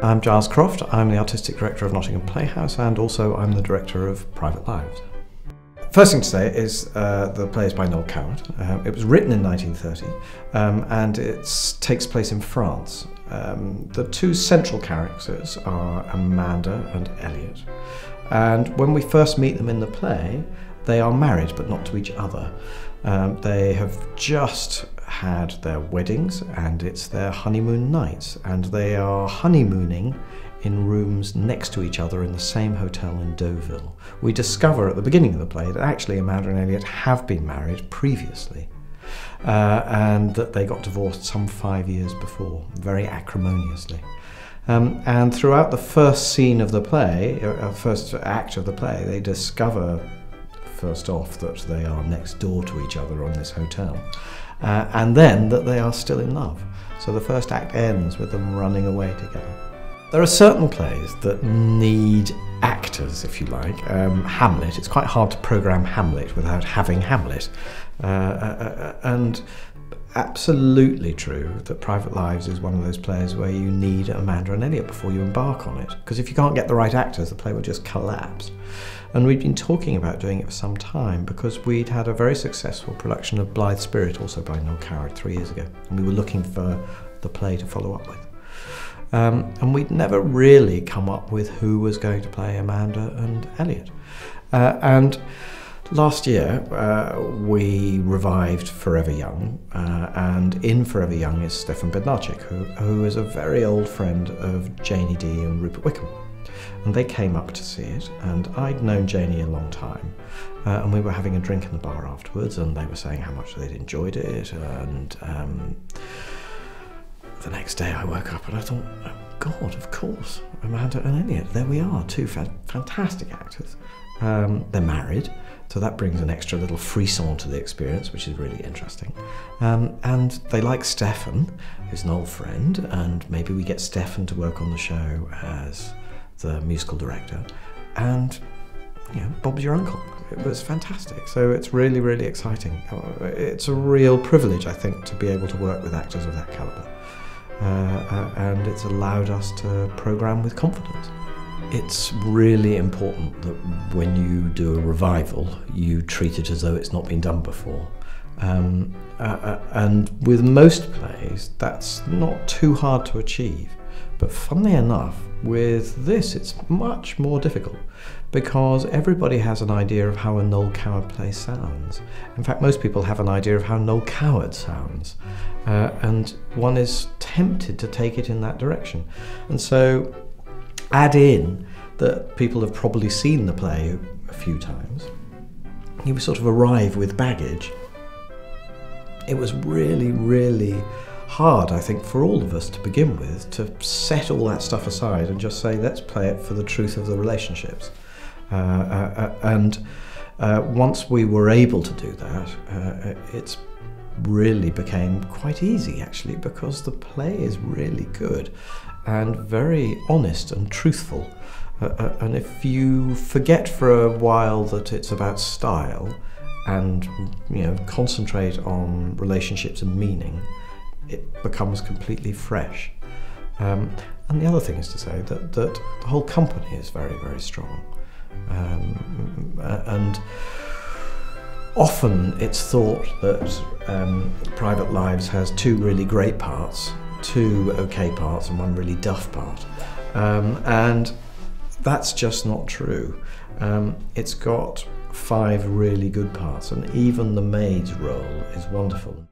I'm Giles Croft. I'm the Artistic Director of Nottingham Playhouse, and also I'm the Director of Private Lives. First thing to say is the play is by Noel Coward. It was written in 1930 and it takes place in France. The two central characters are Amanda and Elliot. And when we first meet them in the play, they are married but not to each other. They have just had their weddings and it's their honeymoon nights, and they are honeymooning in rooms next to each other in the same hotel in Deauville. We discover at the beginning of the play that actually Amanda and Elliot have been married previously and that they got divorced some 5 years before, very acrimoniously. And throughout the first scene of the play, first act of the play, they discover first off that they are next door to each other on this hotel, and then that they are still in love. So the first act ends with them running away together. There are certain plays that need actors, if you like. Hamlet, it's quite hard to program Hamlet without having Hamlet. And absolutely true that Private Lives is one of those plays where you need Amanda and Elliot before you embark on it, because if you can't get the right actors, the play will just collapse. And we'd been talking about doing it for some time because we'd had a very successful production of Blithe Spirit, also by Noel Coward, 3 years ago, and we were looking for the play to follow up with. And we'd never really come up with who was going to play Amanda and Elliot. And last year we revived Forever Young, and in Forever Young is Stefan Bednarczyk, who is a very old friend of Janie Dee and Rupert Wickham. And they came up to see it, and I'd known Janie a long time, and we were having a drink in the bar afterwards, and they were saying how much they'd enjoyed it, and the next day I woke up and I thought, oh God, of course, Amanda and Elliot, there we are, two fantastic actors. They're married, so that brings an extra little frisson to the experience, which is really interesting. And they like Stefan, who's an old friend, and maybe we get Stefan to work on the show as the musical director. And you know, Bob's your uncle. It was fantastic. So it's really, really exciting. It's a real privilege, I think, to be able to work with actors of that calibre. And it's allowed us to programme with confidence. It's really important that when you do a revival, you treat it as though it's not been done before. And with most plays, that's not too hard to achieve. But funnily enough, with this, it's much more difficult because everybody has an idea of how a Noel Coward play sounds. In fact, most people have an idea of how Noel Coward sounds, and one is tempted to take it in that direction. And so add in that people have probably seen the play a few times. You sort of arrive with baggage. It was really, really hard, I think, for all of us to begin with, to set all that stuff aside and just say, let's play it for the truth of the relationships. And once we were able to do that, it's really became quite easy, actually, because the play is really good and very honest and truthful. And if you forget for a while that it's about style and, you know, concentrate on relationships and meaning, it becomes completely fresh. And the other thing is to say that the whole company is very, very strong. And often it's thought that Private Lives has two really great parts, two okay parts and one really duff part. And that's just not true. It's got 5 really good parts, and even the maid's role is wonderful.